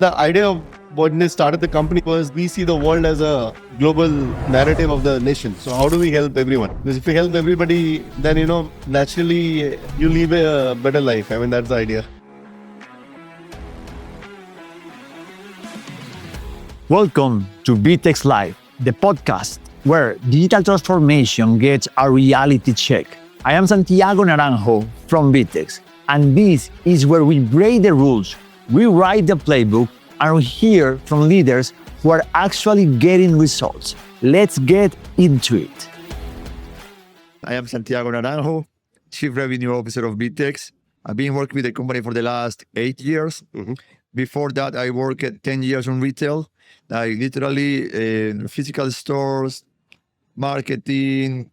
The idea of when they started the company was we see the world as a global narrative of the nation. So how do we help everyone? Because if we help everybody, then naturally you live a better life. I mean, that's the idea. Welcome to VTEX Live, the podcast where digital transformation gets a reality check. I am Santiago Naranjo from VTEX, and this is where we break the rules, we write the playbook, and we hear from leaders who are actually getting results. Let's get into it. I am Santiago Naranjo, Chief Revenue Officer of VTEX. I've been working with the company for the last 8 years. Before that, I worked 10 years on retail, like literally physical stores, marketing.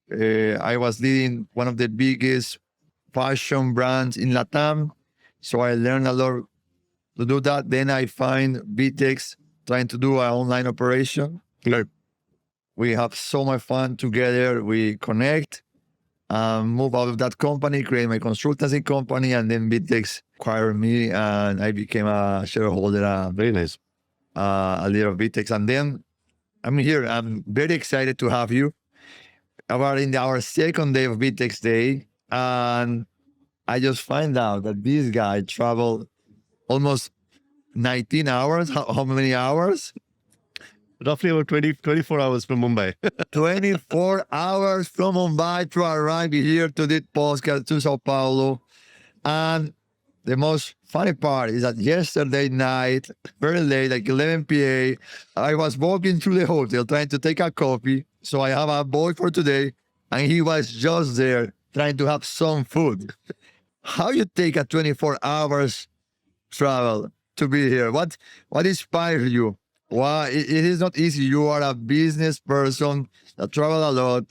I was leading one of the biggest fashion brands in Latam. So I learned a lot to do that. Then I find VTEX trying to do our online operation. We have so much fun together. We connect, move out of that company, create my consultancy company, and then VTEX acquired me, and I became a shareholder. Very nice. A leader of VTEX. And then I'm here. I'm very excited to have you. We're in our second day of VTEX Day, and I just find out that this guy traveled almost 19 hours. How many hours? Roughly about 24 hours from Mumbai. 24 hours from Mumbai to arrive here to this podcast to Sao Paulo. And the most funny part is that yesterday night, very late, like 11 p.m., I was walking through the hotel trying to take a coffee. So I have a boy for today, and he was just there trying to have some food. How you take a 24 hours travel to be here? What inspires you? Why it is not easy. You are a business person that travel a lot.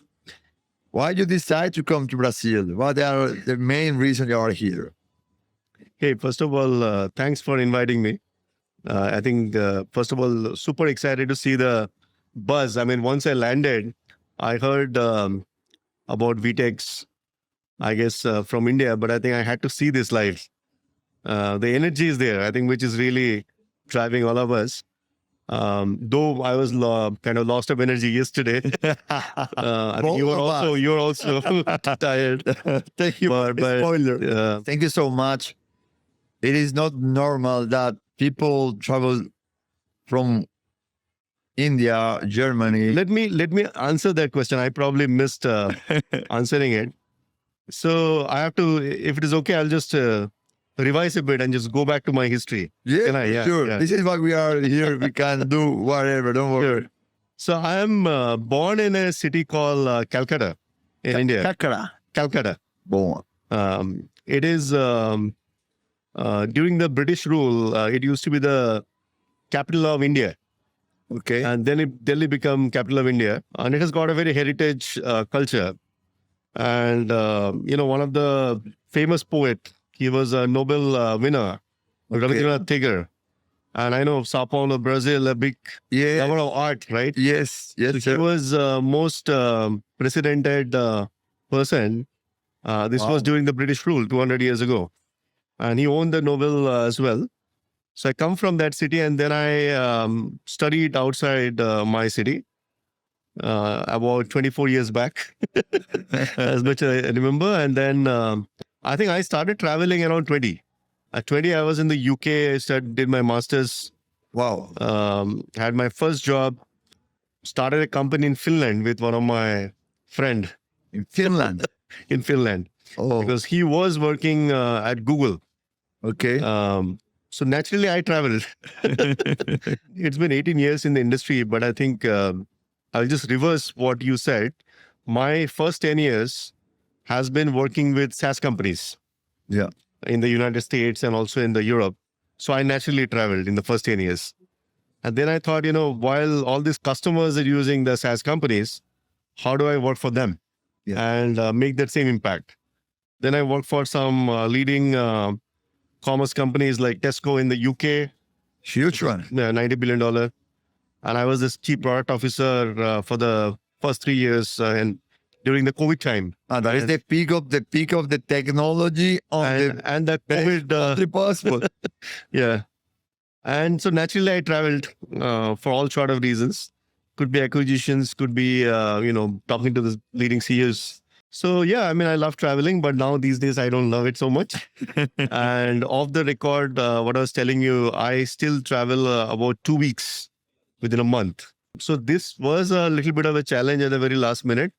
Why you decide to come to Brazil? What are the main reasons you are here? Hey, first of all, thanks for inviting me. I think, first of all, super excited to see the buzz. I mean, once I landed, I heard about VTEX, I guess, from India, but I think I had to see this live. The energy is there, I think, which is really driving all of us. Though I was kind of lost of energy yesterday. I think you're also tired. Thank you. But Spoiler. Thank you so much. It is not normal that people travel from India, Germany. let me answer that question. I probably missed answering it. So I have to, if it is okay, I'll just revise a bit and just go back to my history. Yeah, Can I? Yeah, sure. yeah. This is what we are here. We can do whatever. Don't worry. Sure. So I am born in a city called Calcutta in India. Calcutta. Born. It is during the British rule. It used to be the capital of India. Okay. And then Delhi became capital of India, and it has got a very heritage culture. And one of the famous poet, he was a Nobel winner, Rabindranath Tagore. And I know Sao Paulo, Brazil, a big lover of art, right? Yes. So he was most precedented person. This was during the British rule 200 years ago. And he owned the Nobel as well. So I come from that city, and then I studied outside my city about 24 years back, as much as I remember. And then I think I started traveling around 20. At 20, I was in the UK, did my master's. Wow. Had my first job, started a company in Finland with one of my friend. In Finland? In Finland. Oh. Because he was working at Google. Okay. So naturally, I traveled. It's been 18 years in the industry, but I think I'll just reverse what you said. My first 10 years has been working with SaaS companies. Yeah. In the United States and also in the Europe. So I naturally traveled in the first 10 years. And then I thought, while all these customers are using the SaaS companies, how do I work for them and make that same impact? Then I worked for some leading commerce companies like Tesco in the UK. Huge one. $90 billion. And I was the chief product officer for the first 3 years. And during the COVID time. And that is the peak of the technology on and that COVID possible. yeah. And so naturally, I traveled for all sort of reasons. Could be acquisitions, could be talking to the leading CEOs. So yeah, I mean, I love traveling, but now these days I don't love it so much. And off the record, what I was telling you, I still travel about 2 weeks within a month. So this was a little bit of a challenge at the very last minute.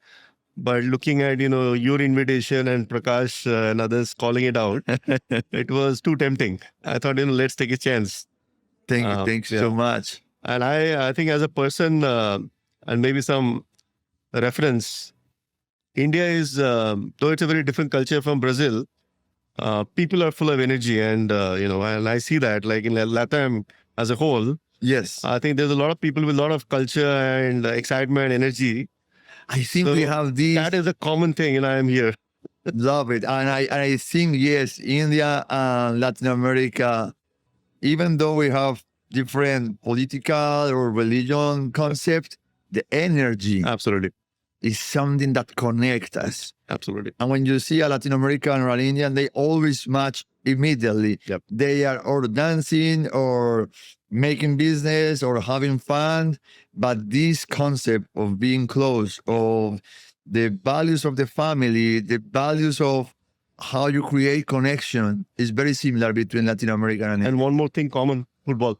But looking at your invitation and Prakash and others calling it out, it was too tempting. I thought let's take a chance. Thank you. Thanks so much. And I think as a person and maybe some reference, India is though it's a very different culture from Brazil. People are full of energy, and and I see that like in Latam as a whole. Yes, I think there's a lot of people with a lot of culture and excitement, energy. I think we have this. That is a common thing, and I am here. Love it. And I think, yes, India and Latin America, even though we have different political or religion concept, the energy Absolutely. is something that connects us. Absolutely. And when you see a Latin American or an Indian, they always match immediately. Yep. They are or dancing or making business or having fun. But this concept of being close, of the values of the family, the values of how you create connection is very similar between Latin America and India. And one more thing common, football.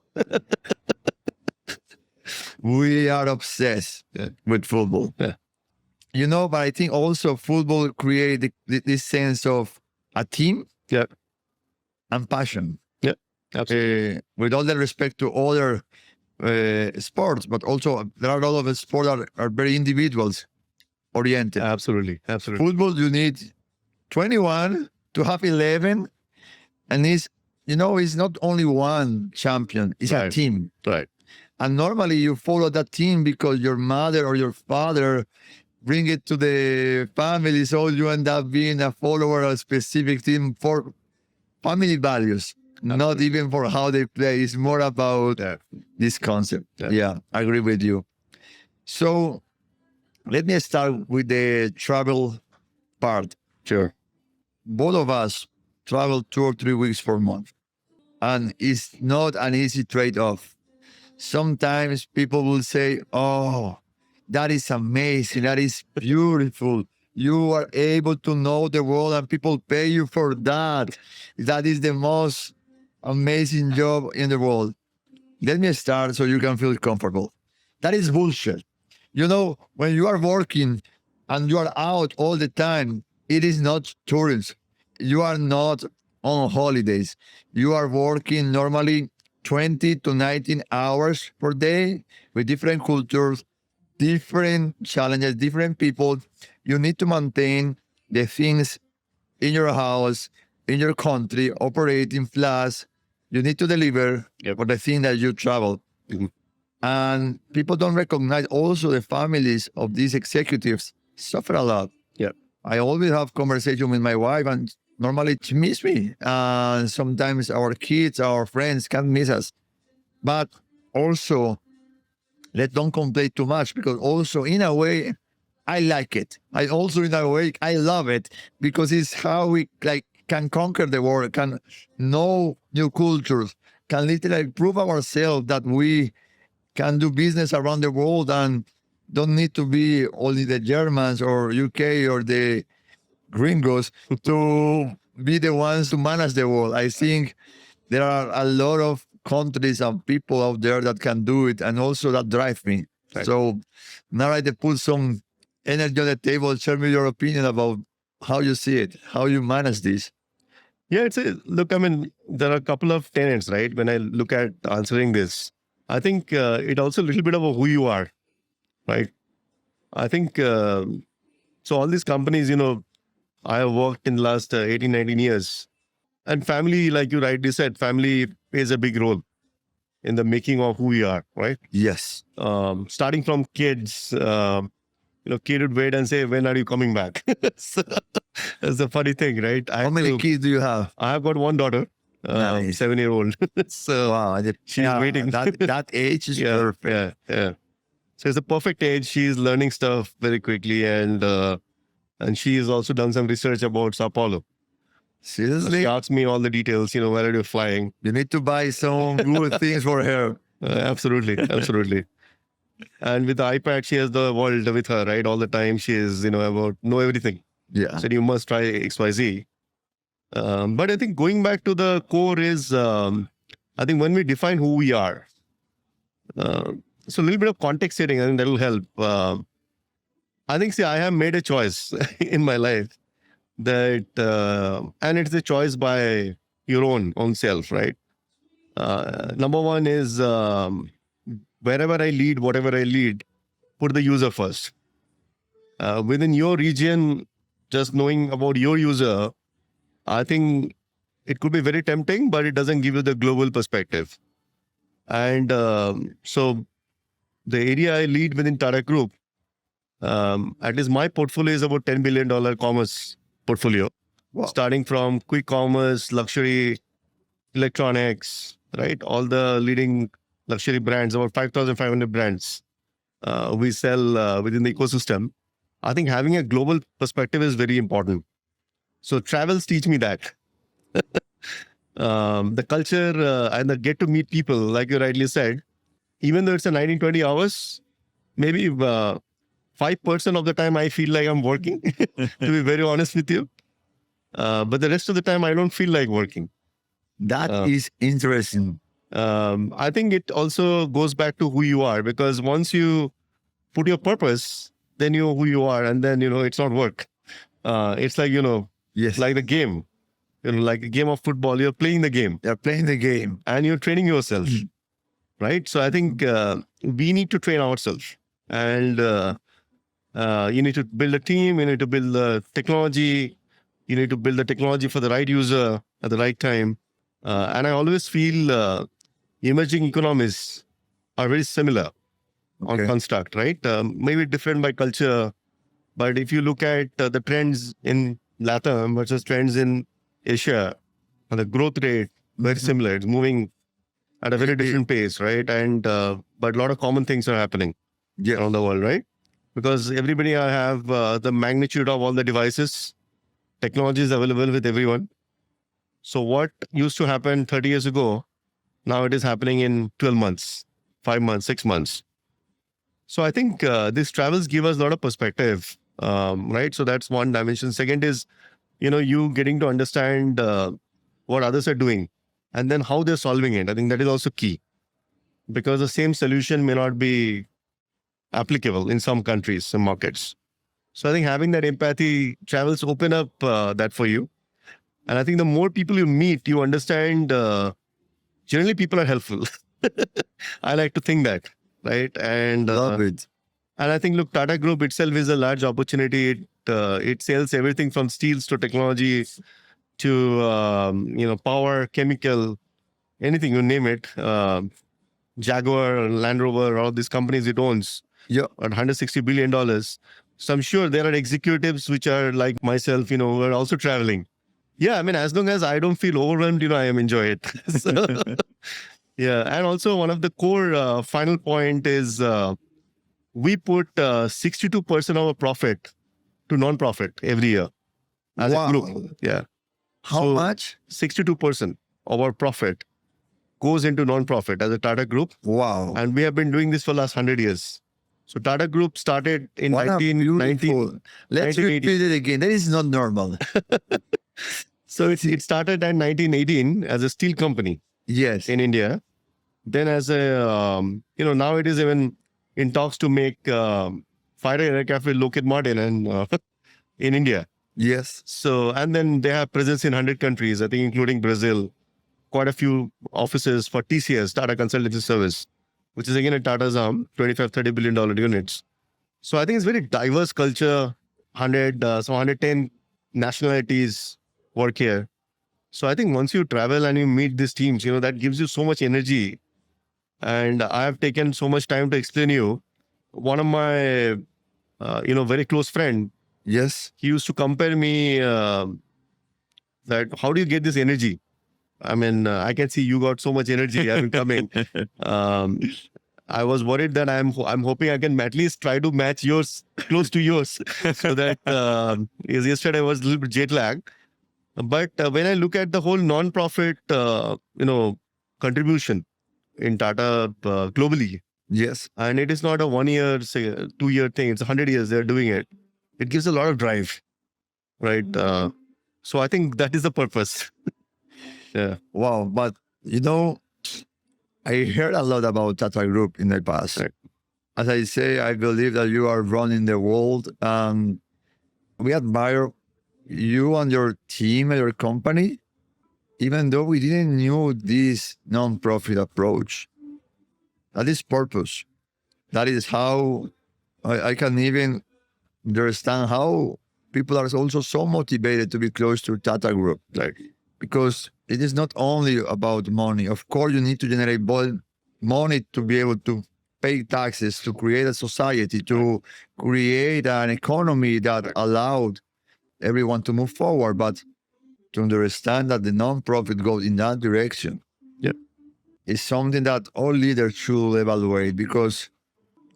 We are obsessed with football. Yeah. But I think also football creates this sense of a team and passion. Yeah, absolutely. With all the respect to other sports, but also there are a lot of sports that are very individuals oriented. Absolutely. Absolutely. Football, you need 21 to have 11, and it's not only one champion, it's a team. Right. And normally you follow that team because your mother or your father bring it to the family, so you end up being a follower of a specific team for family values, not even for how they play. It's more about this concept. Yeah, I agree with you. So let me start with the travel part. Sure. Both of us travel 2 or 3 weeks per month, and it's not an easy trade-off. Sometimes people will say, oh, that is amazing. That is beautiful. You are able to know the world and people pay you for that. That is the most amazing job in the world. Let me start so you can feel comfortable. That is bullshit. When you are working and you are out all the time, it is not tourism. You are not on holidays. You are working normally 20 to 19 hours per day with different cultures, different challenges, different people. You need to maintain the things in your house, in your country, operating plus. You need to deliver for the thing that you travel. Mhm. And people don't recognize also the families of these executives suffer a lot. Yeah. I always have conversation with my wife, and normally she miss me. And sometimes our kids, our friends can miss us. But also, let's don't complain too much, because also in a way, I like it. I also in a way, I love it, because it's how we can conquer the world, can know new cultures, can literally prove ourselves that we can do business around the world and don't need to be only the Germans or UK or the gringos to be the ones to manage the world. I think there are a lot of countries and people out there that can do it, and also that drive me. Right. So now I put some energy on the table. Share me your opinion about how you see it, how you manage this. Yeah, look, I mean, there are a couple of tenets, right? When I look at answering this, I think it also a little bit of who you are, right? I think, so all these companies, I have worked in the last 18, 19 years. And family, like you rightly said, family plays a big role in the making of who we are, right? Yes. Starting from kids, kid would wait and say, when are you coming back? So, that's a funny thing, right? How many kids do you have? I have got one daughter, Nice. 7-year-old. So Wow. she's waiting. That age is perfect. Yeah. So it's a perfect age. She's learning stuff very quickly, and she has also done some research about Sao Paulo. Seriously? She asks me all the details, where are you flying? You need to buy some good things for her. Absolutely, absolutely. And with the iPad, she has the world with her, right? All the time she is, know everything. Yeah. So you must try XYZ. But I think going back to the core is, I think when we define who we are, so a little bit of context setting, I think that will help. I think, see, I have made a choice in my life that, and it's a choice by your own self, right? Number one is wherever I lead, whatever I lead, put the user first. Within your region, just knowing about your user, I think it could be very tempting, but it doesn't give you the global perspective. And so the area I lead within Tata Group, at least my portfolio is about $10 billion commerce portfolio, starting from quick commerce, luxury, electronics, right? All the leading luxury brands, about 5,500 brands we sell within the ecosystem. I think having a global perspective is very important. So travels teach me that. The culture and the get to meet people, like you rightly said, even though it's a 19-20 hours, maybe 5% of the time I feel like I'm working, to be very honest with you. But the rest of the time I don't feel like working. That is interesting. I think it also goes back to who you are, because once you put your purpose, then you know who you are, and then, it's not work. It's like, Yes. like the game, like a game of football, you're playing the game. They're playing the game. And you're training yourself, right? So I think we need to train ourselves, and you need to build a team, you need to build the technology, you need to build the technology for the right user at the right time. And I always feel emerging economies are very similar on construct, right? Maybe different by culture, but if you look at the trends in Latin versus trends in Asia, the growth rate very similar. It's moving at a very different pace, right? And but a lot of common things are happening around the world, right? Because everybody have the magnitude of all the devices, technology is available with everyone. So what used to happen 30 years ago, now it is happening in 12 months, 5 months, 6 months. So I think these travels give us a lot of perspective, right? So that's one dimension. Second is, you getting to understand what others are doing and then how they're solving it. I think that is also key, because the same solution may not be applicable in some countries, some markets. So I think having that empathy, travels open up that for you. And I think the more people you meet, you understand, generally people are helpful. I like to think that, right? And Love it. And I think, look, Tata Group itself is a large opportunity. It sells everything from steels to technology to power, chemical, anything, you name it. Jaguar, Land Rover, all these companies it owns. Yeah. At $160 billion. So I'm sure there are executives which are like myself, who are also traveling. Yeah, I mean, as long as I don't feel overwhelmed, I am enjoy it. So, yeah, and also one of the core final point is we put 62% of our profit to non-profit every year as a group. Yeah. How much? 62% of our profit goes into non-profit as a Tata Group. Wow. And we have been doing this for the last 100 years. So Tata Group started in 1980. Let's repeat it again. That is not normal. So it started in 1918 as a steel company. Yes. In India. Then as a, now it is even in talks to make fighter aircraft with Lockheed Martin and in India. Yes. So, and then they have presence in 100 countries, I think, including Brazil. Quite a few offices for TCS, Tata Consultancy Service, which is again a Tata's arm, $25-30 billion units. So I think it's very diverse culture, 110 nationalities work here. So I think once you travel and you meet these teams, that gives you so much energy. And I have taken so much time to explain you. One of my, very close friend. Yes. He used to compare me that how do you get this energy? I mean, I can see you got so much energy having coming. I was worried that I'm hoping I can at least try to match yours, close to yours, so that yesterday I was a little bit jet lagged. But when I look at the whole non-profit, contribution in Tata globally, Yes. and it is not a 1 year, say, 2 year thing. It's 100 years they're doing it. It gives a lot of drive, right? So I think that is the purpose. Yeah. Wow. But I heard a lot about Tata Group in the past. Right. As I say, I believe that you are running the world. We admire you and your team and your company, even though we didn't know this non-profit approach. That is purpose. That is how I can even understand how people are also so motivated to be close to Tata Group. Right. Because it is not only about money. Of course, you need to generate money to be able to pay taxes, to create a society, to create an economy that allowed everyone to move forward. But to understand that the nonprofit goes in that direction Yep. is something that all leaders should evaluate. Because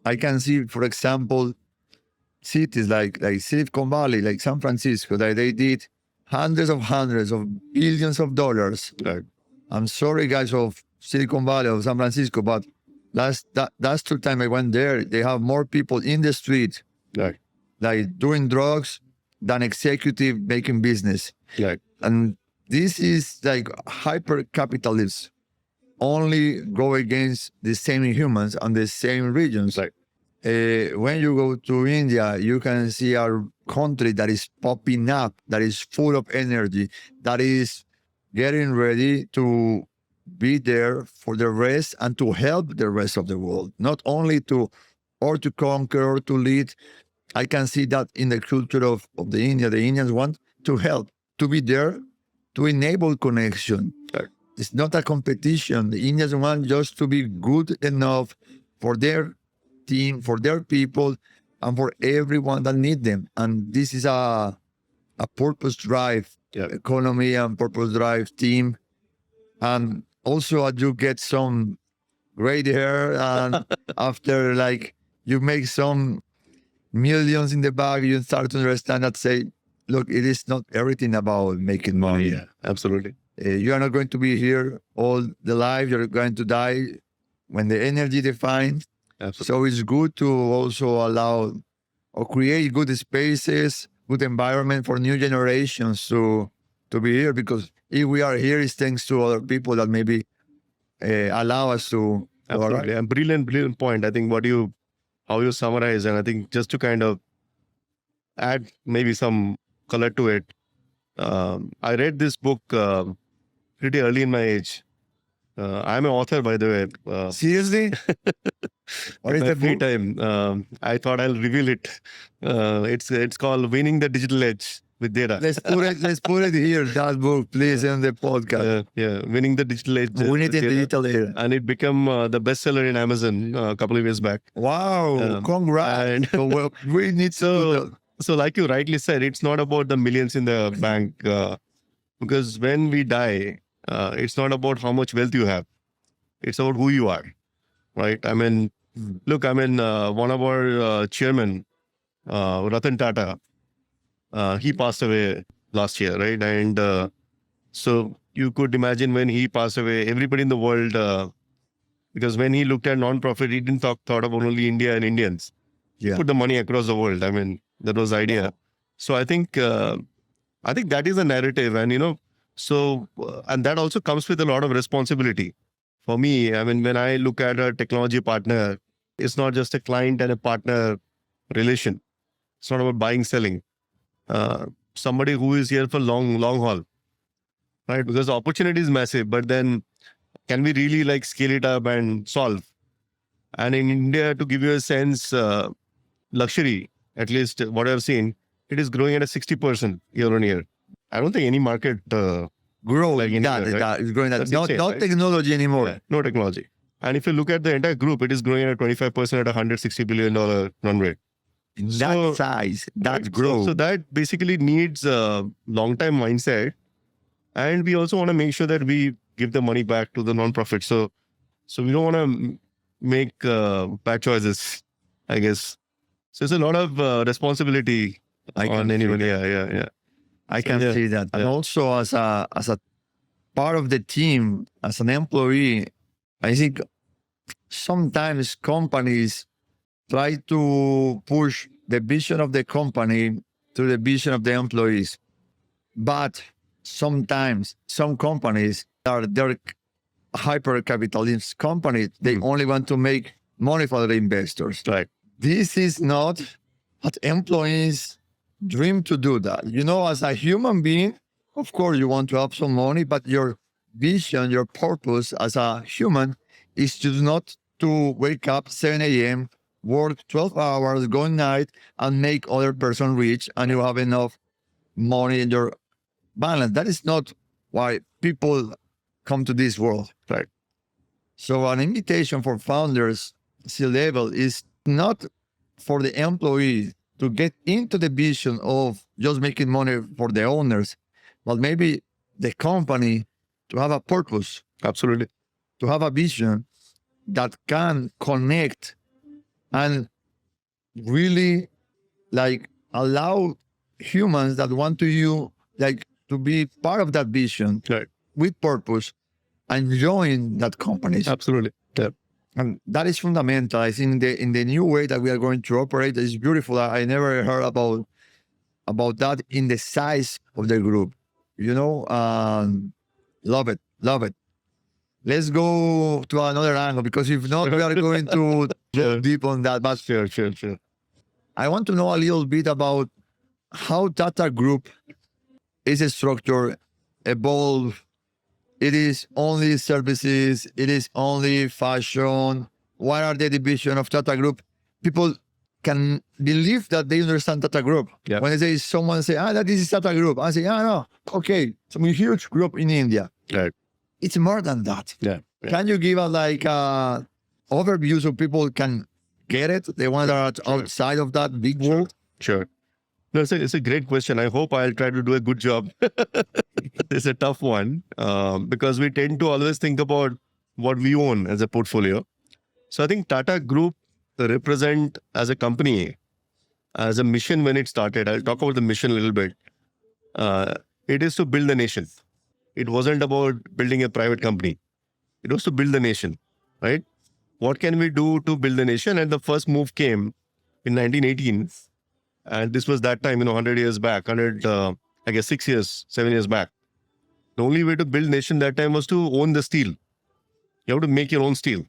I can see, for example, cities like Silicon Valley, like San Francisco, that they did hundreds of billions of dollars. Right. I'm sorry, guys, of Silicon Valley or San Francisco, but that's the time I went there. They have more people in the street, Right. like doing drugs, than executive making business. Right. And this is like hyper capitalism. Only go against the same humans and the same regions. Right. When you go to India, you can see a country that is popping up, that is full of energy, that is getting ready to be there for the rest and to help the rest of the world, not only to conquer or to lead. I can see that in the culture of the India. The Indians want to help, to be there, to enable connection. Right. It's not a competition. The Indians want just to be good enough for their team, for their people, and for everyone that need them. And this is a purpose drive economy and purpose drive team. And also, as you get some gray hair, and after like you make some millions in the bag, you start to understand that, say, look, it is not everything about making money. Yeah, absolutely. You are not going to be here all the life. You're going to die when the energy defines. Absolutely. So it's good to also allow or create good spaces, good environment for new generations to be here. Because if we are here, it's thanks to other people that maybe allow us to. Absolutely. And brilliant point. I think how you summarize, and I think just to kind of add maybe some color to it, I read this book pretty early in my age. I'm an author, by the way. Seriously? What is my the free book? time, I thought I'll reveal it. It's called Winning the Digital Edge with Data. Let's put it here, that book, please, in the podcast. Winning the Digital Edge. We need with the Data. digital era. And it became the bestseller in Amazon a couple of years back. Wow, congrats. So we need to. So like you rightly said, it's not about the millions in the bank, because when we die, it's not about how much wealth you have. It's about who you are, right? I mean, look, one of our chairman, Ratan Tata, he passed away last year, right? And so you could imagine when he passed away, everybody in the world, because when he looked at non-profit, he didn't thought about only India and Indians. He put the money across the world. I mean, that was the idea. So I think that is a narrative, and and that also comes with a lot of responsibility. For me, I mean, when I look at a technology partner, it's not just a client and a partner relation. It's not about buying, selling. Somebody who is here for long haul, right? Because the opportunity is massive, but then can we really like scale it up and solve? And in India, to give you a sense, luxury, at least what I've seen, it is growing at a 60% year on year. I don't think any market grow like that. India, right? That is growing. That That's not right? technology anymore. Yeah, no technology. And if you look at the entire group, it is growing at a 25% at a $160 billion run rate. In that size, that right? growth. So that basically needs a long-time mindset. And we also want to make sure that we give the money back to the non-profit. So we don't want to make bad choices, I guess. So it's a lot of responsibility on anyone. Yeah. I So, can yeah, see that. And yeah. also as a part of the team, as an employee, I think sometimes companies try to push the vision of the company to the vision of the employees. But sometimes some companies they're hyper capitalist companies. They only want to make money for the investors. Right. This is not what employees dream to do that. You know, as a human being, of course you want to have some money, but your vision, your purpose as a human is to not to wake up 7 a.m., work 12 hours, go night, and make other person rich, and you have enough money in your balance. That is not why people come to this world. Right. So an invitation for founders, C-level, is not for the employee to get into the vision of just making money for the owners, but maybe the company to have a purpose, Absolutely. to have a vision that can connect and really like allow humans that want to you like to be part of that vision Right. with purpose and join that company. Absolutely. Yeah. And that is fundamental. I think in the new way that we are going to operate is beautiful. I never heard about that in the size of the group. You know, love it, love it. Let's go to another angle because if not, we are going to Sure. go deep on that. But Sure. I want to know a little bit about how Tata Group is structured, evolve. It is only services. It is only fashion. What are the division of Tata Group? People can believe that they understand Tata Group. Yeah. When they say someone say, that is Tata Group. I say, no, okay, some huge group in India. Right. It's more than that. Yeah. Can you give a overview so people can get it? The ones that are outside of that big world. Sure. No, it's a great question. I hope I'll try to do a good job. It's a tough one because we tend to always think about what we own as a portfolio. So I think Tata Group represent as a company, as a mission when it started. I'll talk about the mission a little bit. It is to build the nation. It wasn't about building a private company. It was to build the nation, right? What can we do to build the nation? And the first move came in 1918. And this was that time, 100 years back, I guess 6 years, 7 years back. The only way to build nation that time was to own the steel. You have to make your own steel.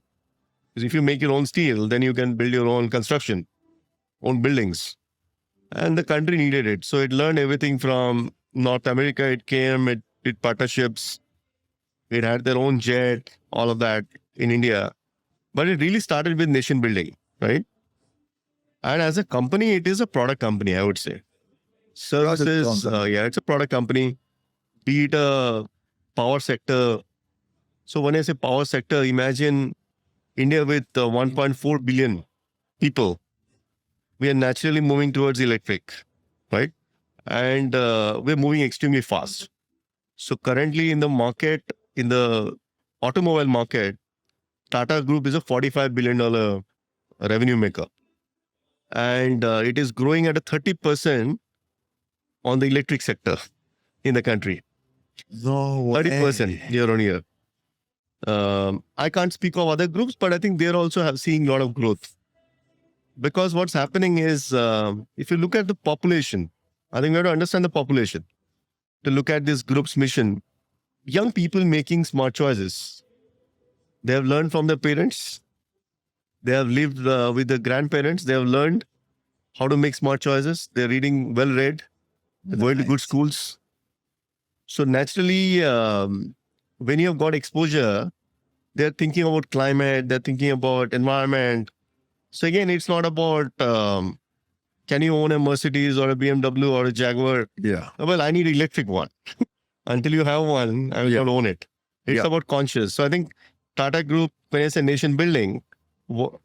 Because if you make your own steel, then you can build your own construction, own buildings. And the country needed it. So it learned everything from North America. It came, it did partnerships. It had their own jet, all of that in India. But it really started with nation building, right? And as a company, it is a product company, I would say. Services, it's a product company. Be it a power sector. So when I say power sector, imagine India with 1.4 billion people. We are naturally moving towards electric, right? And we're moving extremely fast. So currently in the market, in the automobile market, Tata Group is a $45 billion revenue maker. And it is growing at a 30% on the electric sector in the country. No way. 30% year on year. I can't speak of other groups, but I think they're also seeing a lot of growth. Because what's happening is, if you look at the population, I think we have to understand the population. To look at this group's mission, young people making smart choices. They have learned from their parents. They have lived with the grandparents. They have learned how to make smart choices. They're reading well-read, going to good schools. So naturally, when you have got exposure, they're thinking about climate, they're thinking about environment. So again, it's not about can you own a Mercedes or a BMW or a Jaguar? Yeah. Well, I need an electric one. Until you have one, I will not own it. It's about conscious. So I think Tata Group, when I say nation building,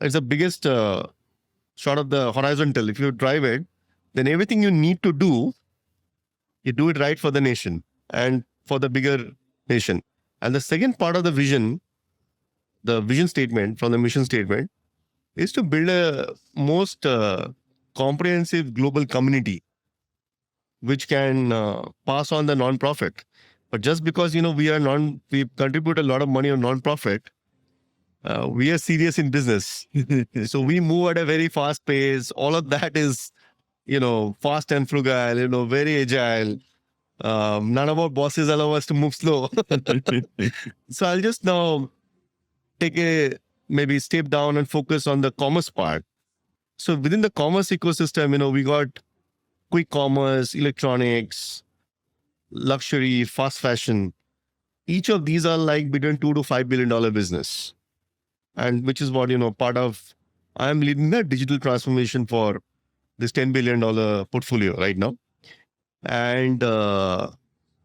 it's the biggest shot of the horizontal. If you drive it, then everything you need to do, you do it right for the nation and for the bigger nation. And the second part of the vision statement from the mission statement, is to build a most comprehensive global community which can pass on the non-profit. But just because, we contribute a lot of money on non-profit, we are serious in business. So we move at a very fast pace. All of that is, fast and frugal, very agile. None of our bosses allow us to move slow. So I'll just now take a maybe step down and focus on the commerce part. So within the commerce ecosystem, we got quick commerce, electronics, luxury, fast fashion. Each of these are like between $2 to $5 billion business. And which is what, part of, I'm leading the digital transformation for this $10 billion portfolio right now. And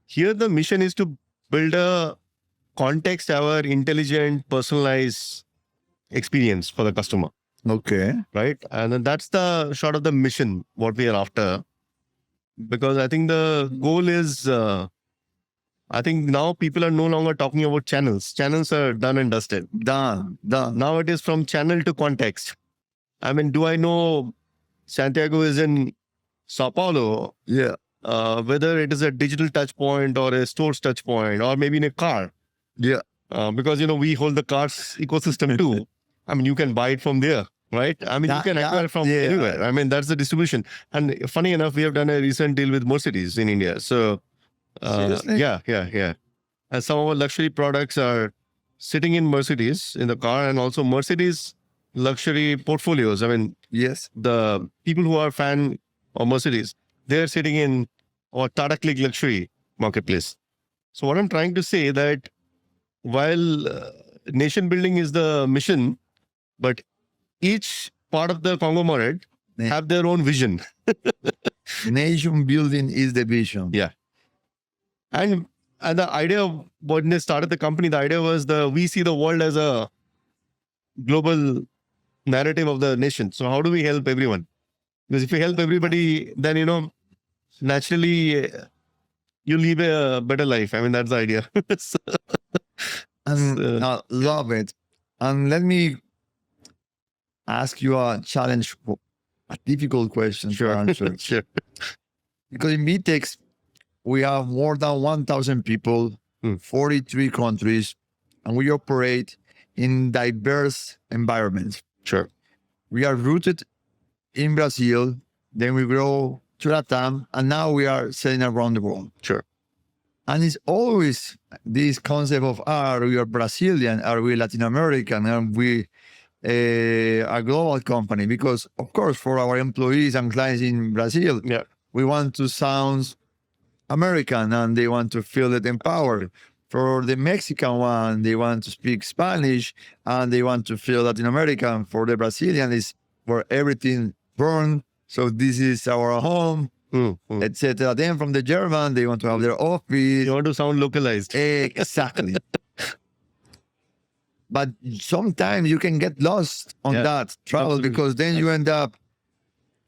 here the mission is to build a context-aware, intelligent, personalized experience for the customer. Okay. Right. And then that's the short of the mission, what we are after. Because I think the goal is, I think now people are no longer talking about channels. Channels are done and dusted. Done. Now it is from channel to context. I mean, do I know Santiago is in Sao Paulo? Yeah. Whether it is a digital touch point or a store's touch point or maybe in a car. Yeah. Because, we hold the cars ecosystem too. I mean, you can buy it from there, right? I mean, you can acquire from anywhere. I mean, that's the distribution. And funny enough, we have done a recent deal with Mercedes in India. So, Seriously? yeah. And some of our luxury products are sitting in Mercedes in the car and also Mercedes luxury portfolios. I mean, Yes. the people who are fan of Mercedes, they're sitting in our Tata Click luxury marketplace. So what I'm trying to say that while nation building is the mission, but each part of the conglomerate have their own vision. Nation building is the vision. Yeah. And the idea of when they started the company, the idea was we see the world as a global narrative of the nation. So how do we help everyone? Because if you help everybody, then, naturally you live a better life. I mean, that's the idea. And I love it. And let me ask you a challenge, a difficult question to answer. Sure. Because in VTEX, we have more than 1,000 people, 43 countries, and we operate in diverse environments. Sure. We are rooted in Brazil, then we grow to Latam, and now we are selling around the world. Sure. And it's always this concept of, are we Brazilian, are we Latin American, are we a global company? Because, of course, for our employees and clients in Brazil, we want to sound American and they want to feel it empowered. For the Mexican one, they want to speak Spanish and they want to feel Latin American. For the Brazilian, is where everything burned. So this is our home, etc. Then from the German, they want to have their office. You want to sound localized. Exactly. But sometimes you can get lost on that travel because then you end up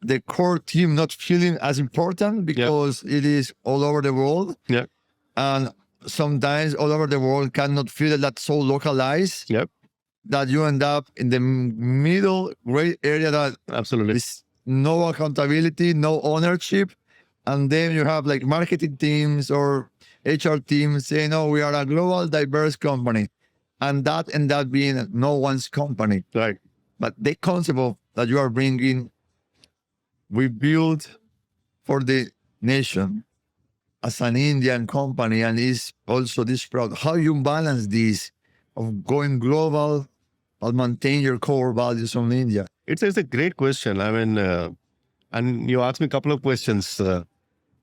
the core team not feeling as important because it is all over the world. Yeah. And sometimes all over the world cannot feel that so localized that you end up in the middle gray area that is no accountability, no ownership. And then you have like marketing teams or HR teams saying, no, we are a global diverse company. And that ends up being no one's company. Right. But the concept of that you are bringing, we build for the nation as an Indian company, and is also this proud. How you balance this of going global but maintain your core values from India? It's a great question. I mean, and you asked me a couple of questions.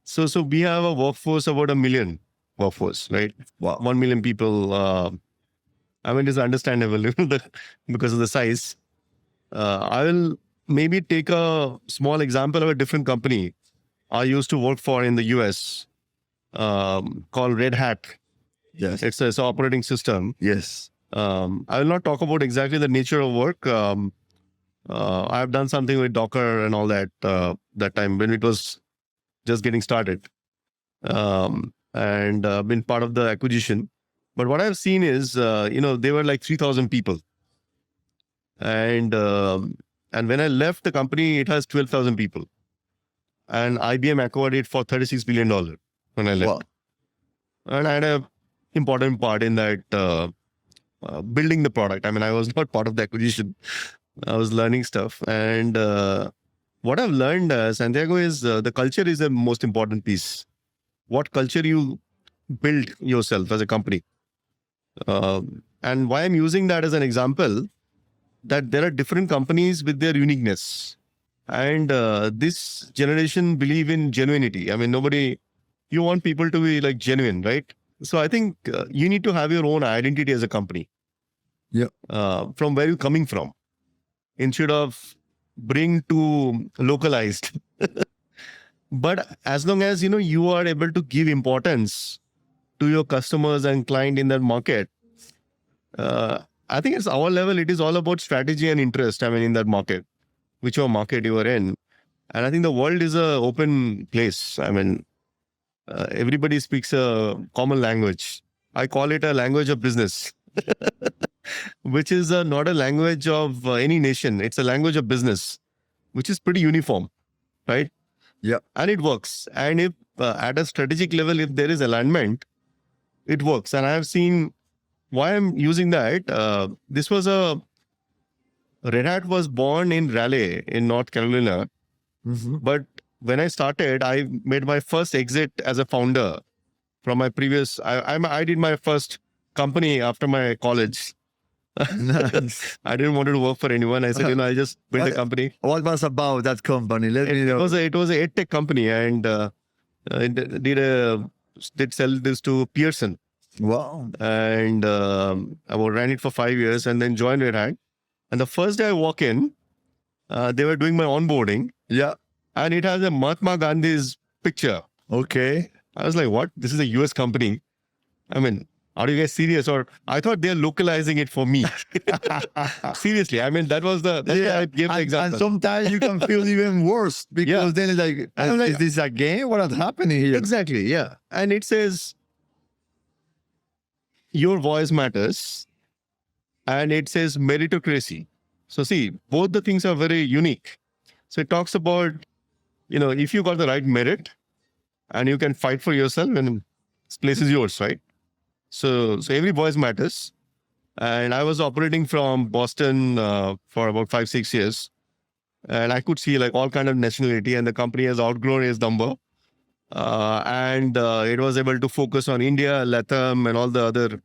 So we have a workforce about 1 million workforce, right? Wow. 1 million people. I mean, it's understandable because of the size. I will maybe take a small example of a different company I used to work for in the US called Red Hat. Yes. It's an operating system. Yes. I will not talk about exactly the nature of work. I've done something with Docker and all that that time when it was just getting started, and been part of the acquisition. But what I've seen is, they were like 3,000 people, and when I left the company, it has 12,000 people. and IBM acquired it for $36 billion when I left. Wow. And I had a important part in that building the product. I mean, I was not part of the acquisition. I was learning stuff. And what I've learned, Santiago, is the culture is the most important piece. What culture you build yourself as a company. And why I'm using that as an example, that there are different companies with their uniqueness. And this generation believe in genuinity. I mean, you want people to be like genuine, right? So I think you need to have your own identity as a company. Yeah. From where you're coming from, instead of bring to localized. But as long as, you are able to give importance to your customers and client in that market, I think it's our level. It is all about strategy and interest. I mean, in that market, whichever market you are in. And I think the world is an open place. I mean, everybody speaks a common language. I call it a language of business, which is not a language of any nation. It's a language of business, which is pretty uniform, right? Yeah. And it works. And if at a strategic level, if there is alignment, it works. And I have seen why I'm using that. Red Hat was born in Raleigh in North Carolina. Mm-hmm. But when I started, I made my first exit as a founder from my previous. I did my first company after my college. Nice. I didn't want to work for anyone. I said, I just built a company. What was about that company? Let me know. It was a EdTech company, and it did sell this to Pearson. Wow. And I ran it for 5 years and then joined Red Hat. And the first day I walk in, they were doing my onboarding. Yeah. And it has a Mahatma Gandhi's picture. Okay. I was like, what? This is a US company. I mean, are you guys serious? Or I thought they're localizing it for me. Seriously. I mean, that's why I gave the example. And sometimes you can feel even worse because then it's like, is this a game? What is happening here? Exactly. Yeah. And it says, your voice matters. And it says meritocracy. So see, both the things are very unique. So it talks about, if you got the right merit and you can fight for yourself, and this place is yours, right? So every voice matters. And I was operating from Boston for about 5-6 years. And I could see like all kind of nationality, and the company has outgrown its number. And it was able to focus on India, Latam, and all the other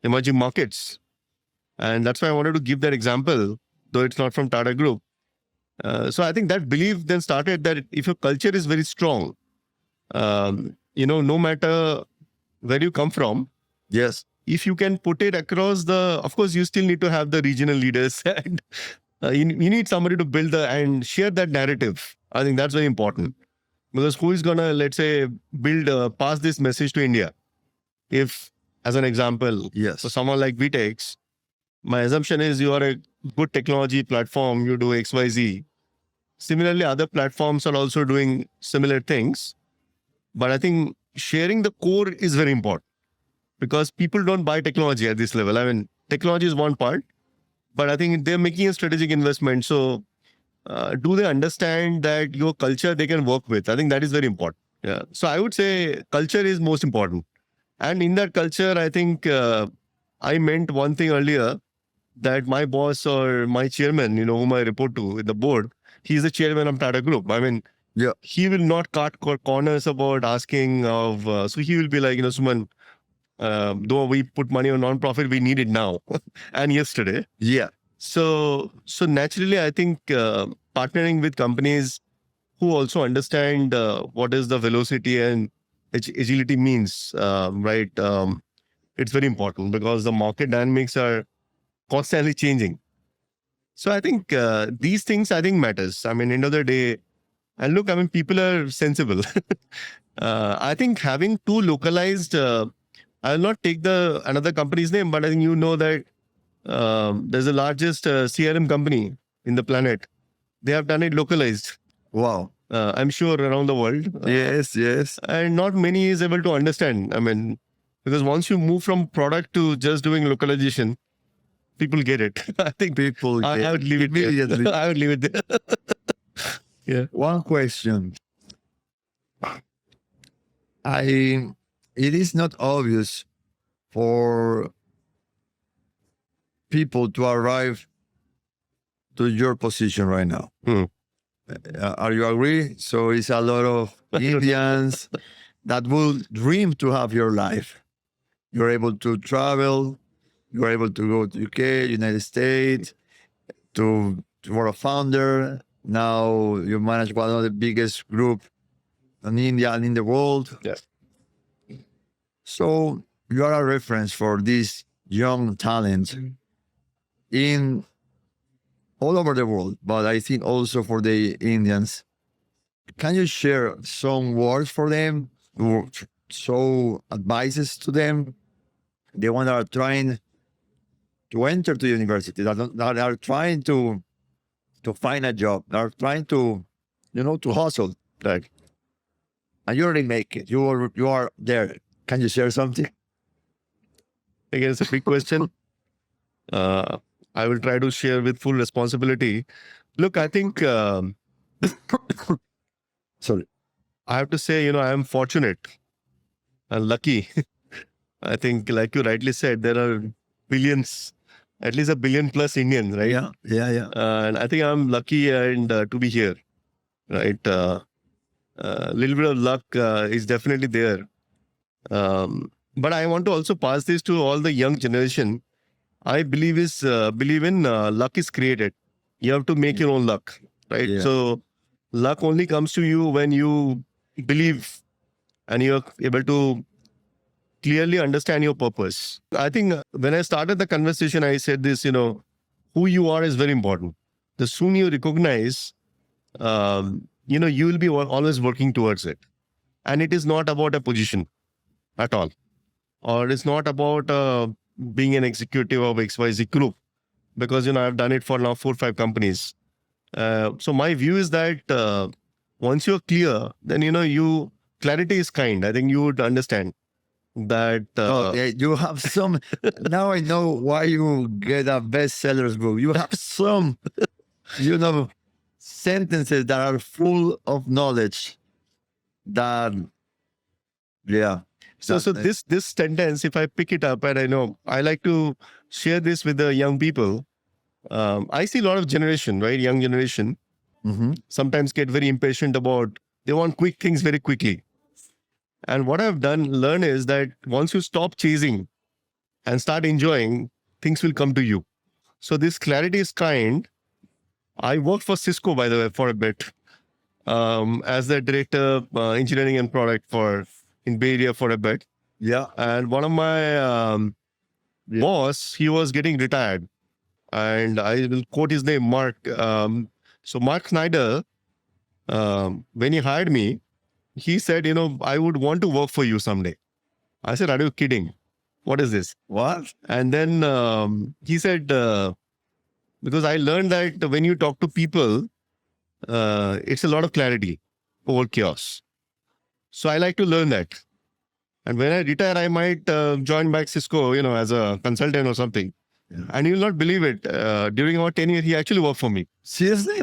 emerging markets. And that's why I wanted to give that example, though it's not from Tata Group. So I think that belief then started that if your culture is very strong, no matter where you come from, yes, if you can put it across of course, you still need to have the regional leaders and you need somebody to build and share that narrative. I think that's very important, because who is going to, let's say, pass this message to India? If, as an example, yes, for someone like VTEX, my assumption is you are a good technology platform, you do XYZ. Similarly, other platforms are also doing similar things. But I think sharing the core is very important, because people don't buy technology at this level. I mean, technology is one part, but I think they're making a strategic investment. So do they understand that your culture they can work with? I think that is very important. Yeah. So I would say culture is most important. And in that culture, I think I meant one thing earlier, that my boss or my chairman, whom I report to in the board, he's the chairman of Tata Group. I mean, yeah, he will not cut corners about asking of, so he will be like, Suman, though we put money on non-profit, we need it now and yesterday. Yeah. So naturally, I think partnering with companies who also understand what is the velocity and agility means, right? It's very important, because the market dynamics are constantly changing. So I think these things, I think, matters. I mean, end of the day, and look, I mean, people are sensible. I think having too localized, I'll not take another company's name, but I think that there's the largest CRM company in the planet. They have done it localized. Wow. I'm sure around the world. Yes. And not many is able to understand. I mean, because once you move from product to just doing localization, people get it. I think people I would leave it immediately. there. I would leave it there. Yeah. One question. It is not obvious for people to arrive to your position right now. Are you agree? So it's a lot of Indians that will dream to have your life. You're able to travel. You're able to go to UK, United States, to for a founder. Now you manage one of the biggest group in India and in the world. Yes. So you are a reference for this young talent in all over the world, but I think also for the Indians. Can you share some words for them, or so advices to them, the ones that are trying to enter to university, that are trying to find a job, that are trying to, to hustle, Right. and you already make it. You are there. Can you share something? Again, it's a big question. I will try to share with full responsibility. Look, I think Sorry. I have to say, I am fortunate and lucky. I think, like you rightly said, there are billions, at least a billion plus Indians, right? Yeah. And I think I'm lucky and to be here, right? Little bit of luck is definitely there. But I want to also pass this to all the young generation. I believe in luck is created. You have to make your own luck, right? Yeah. So luck only comes to you when you believe and you're able to clearly understand your purpose. I think when I started the conversation, I said this, who you are is very important. The sooner you recognize, you will be always working towards it. And it is not about a position at all. Or it's not about being an executive of XYZ group. Because, I've done it for now 4 or 5 companies. So my view is that once you're clear, then, clarity is kind. I think you would understand that. You have some. Now I know why you get a bestsellers book. You have some, sentences that are full of knowledge. That, yeah. So this sentence, if I pick it up, and I know I like to share this with the young people. I see a lot of generation, right? Young generation sometimes get very impatient about, they want quick things very quickly. And what I've learned is that once you stop chasing and start enjoying, things will come to you. So this clarity is kind. I worked for Cisco, by the way, for a bit, as the director of engineering and product in Bay Area for a bit. Yeah. And one of my boss, he was getting retired. And I will quote his name, Mark. So Mark Snyder, when he hired me, he said, I would want to work for you someday. I said, are you kidding? What is this? What? And then he said, because I learned that when you talk to people, it's a lot of clarity over chaos. So I like to learn that. And when I retire, I might join back Cisco, as a consultant or something. Yeah. And you'll not believe it. During our tenure, he actually worked for me. Seriously?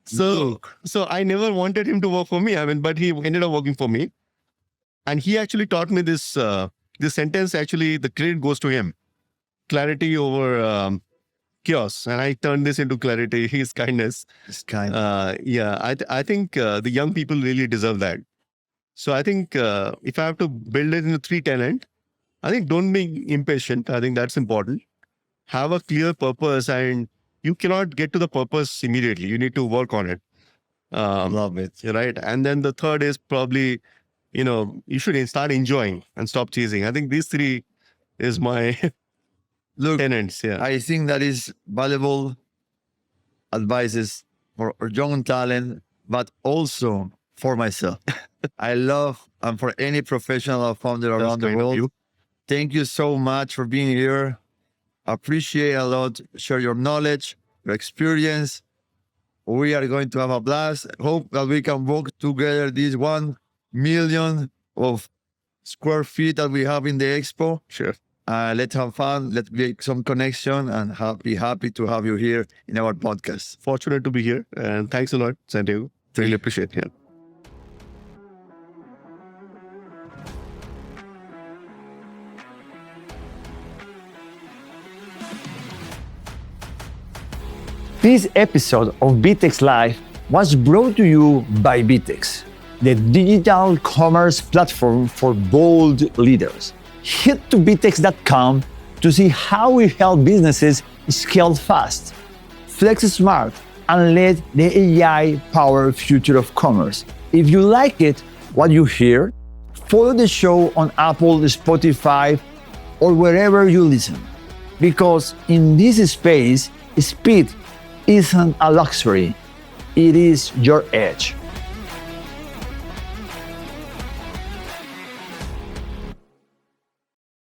So I never wanted him to work for me. But he ended up working for me. And he actually taught me this sentence. Actually, the credit goes to him. Clarity over chaos. And I turned this into clarity. His kindness. It's kind. I think the young people really deserve that. So I think if I have to build it into 3 tenets, I think don't be impatient. I think that's important. Have a clear purpose, and you cannot get to the purpose immediately. You need to work on it. Love it. Right. And then the third is probably, you should start enjoying and stop chasing. I think these 3 is my tenets. Yeah. I think that is valuable advices for young talent, but also for myself. I love, and for any professional or founder around the world. Thank you so much for being here. Appreciate a lot. Share your knowledge, your experience. We are going to have a blast. Hope that we can work together this 1 million of square feet that we have in the expo. Sure. Let's have fun. Let's make some connection, and be happy to have you here in our podcast. Fortunate to be here. And thanks a lot, Santiago. Really appreciate it. Yeah. This episode of VTEX Live was brought to you by VTEX, the digital commerce platform for bold leaders. Head to VTEX.com to see how we help businesses scale fast, flex smart, and lead the AI-powered future of commerce. If you like it, what you hear, follow the show on Apple, Spotify, or wherever you listen. Because in this space, speed isn't a luxury, it is your edge.